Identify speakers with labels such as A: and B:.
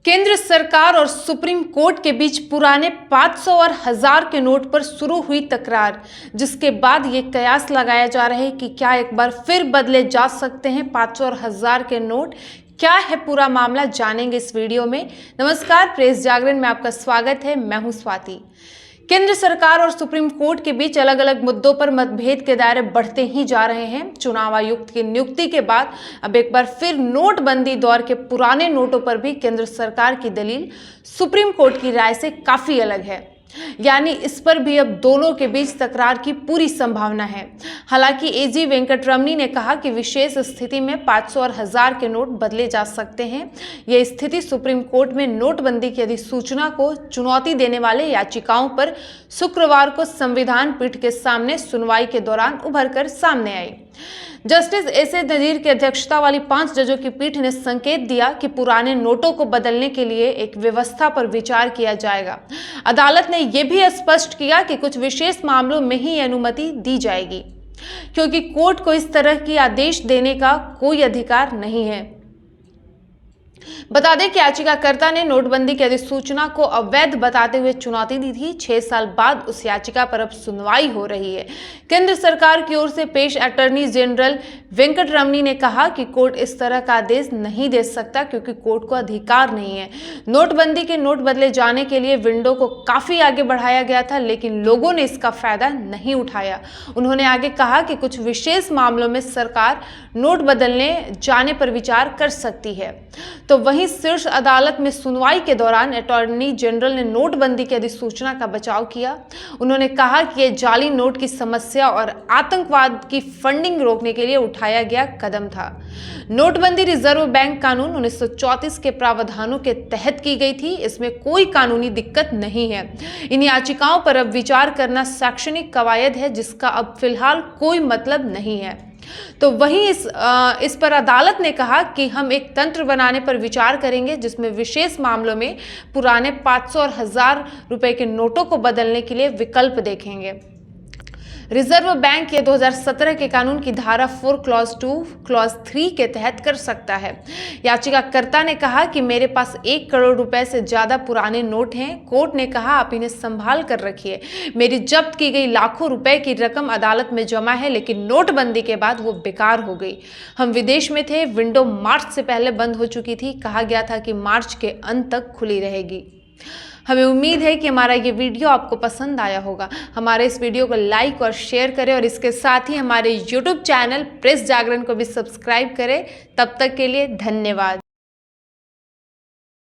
A: केंद्र सरकार और सुप्रीम कोर्ट के बीच पुराने 500 और 1000 के नोट पर शुरू हुई तकरार, जिसके बाद ये कयास लगाया जा रहा है कि क्या एक बार फिर बदले जा सकते हैं 500 और 1000 के नोट। क्या है पूरा मामला, जानेंगे इस वीडियो में। नमस्कार, प्रेस जागरण में आपका स्वागत है। मैं हूं स्वाति। केंद्र सरकार और सुप्रीम कोर्ट के बीच अलग अलग मुद्दों पर मतभेद के दायरे बढ़ते ही जा रहे हैं। चुनाव आयुक्त की नियुक्ति के बाद अब एक बार फिर नोटबंदी दौर के पुराने नोटों पर भी केंद्र सरकार की दलील सुप्रीम कोर्ट की राय से काफी अलग है, यानी इस पर भी अब दोनों के बीच तकरार की पूरी संभावना है। हालांकि एजी वेंकटरमणी ने कहा कि विशेष स्थिति में 500 और 1000 के नोट बदले जा सकते हैं। यह स्थिति सुप्रीम कोर्ट में नोटबंदी की अधिसूचना को चुनौती देने वाले याचिकाओं पर शुक्रवार को संविधान पीठ के सामने सुनवाई के दौरान उभर कर सामने आई। जस्टिस एस.ए. नजीर की अध्यक्षता वाली 5 जजों की पीठ ने संकेत दिया कि पुराने नोटों को बदलने के लिए एक व्यवस्था पर विचार किया जाएगा। अदालत ने यह भी स्पष्ट किया कि कुछ विशेष मामलों में ही अनुमति दी जाएगी, क्योंकि कोर्ट को इस तरह की आदेश देने का कोई अधिकार नहीं है। बता दें कि याचिकाकर्ता ने नोटबंदी की अधिसूचना को अवैध बताते हुए चुनौती दी थी। 6 साल बाद उस याचिका पर अब सुनवाई हो रही है। केंद्र सरकार की ओर से पेश अटॉर्नी जनरल वेंकटरमणी ने कहा कि कोर्ट इस तरह का आदेश नहीं दे सकता, क्योंकि कोर्ट को अधिकार नहीं है। नोटबंदी के नोट बदले जाने के लिए विंडो को काफी आगे बढ़ाया गया था, लेकिन लोगों ने इसका फायदा नहीं उठाया। उन्होंने आगे कहा कि कुछ विशेष मामलों में सरकार नोट बदलने जाने पर विचार कर सकती है। तो वहीं शीर्ष अदालत में सुनवाई के दौरान अटॉर्नी जनरल ने नोटबंदी की अधिसूचना का बचाव किया। उन्होंने कहा कि यह जाली नोट की समस्या और आतंकवाद की फंडिंग रोकने के लिए उठाया गया कदम था। नोटबंदी रिजर्व बैंक कानून 1934 के प्रावधानों के तहत की गई थी। इसमें कोई कानूनी दिक्कत नहीं है। इन याचिकाओं पर अब विचार करना शैक्षणिक कवायद है, जिसका अब फिलहाल कोई मतलब नहीं है। तो वहीं इस पर अदालत ने कहा कि हम एक तंत्र बनाने पर विचार करेंगे, जिसमें विशेष मामलों में पुराने 500 और 1000 रुपए के नोटों को बदलने के लिए विकल्प देखेंगे। रिजर्व बैंक ये 2017 के कानून की धारा 4 क्लॉज 2 क्लॉज 3 के तहत कर सकता है। याचिकाकर्ता ने कहा कि मेरे पास 1 करोड़ रुपए से ज्यादा पुराने नोट हैं। कोर्ट ने कहा आप इन्हें संभाल कर रखिए। मेरी जब्त की गई लाखों रुपए की रकम अदालत में जमा है, लेकिन नोटबंदी के बाद वो बेकार हो गई। हम विदेश में थे, विंडो मार्च से पहले बंद हो चुकी थी। कहा गया था कि मार्च के अंत तक खुली रहेगी। हमें उम्मीद है कि हमारा ये वीडियो आपको पसंद आया होगा। हमारे इस वीडियो को लाइक और शेयर करें, और इसके साथ ही हमारे YouTube चैनल प्रेस जागरण को भी सब्सक्राइब करें। तब तक के लिए धन्यवाद।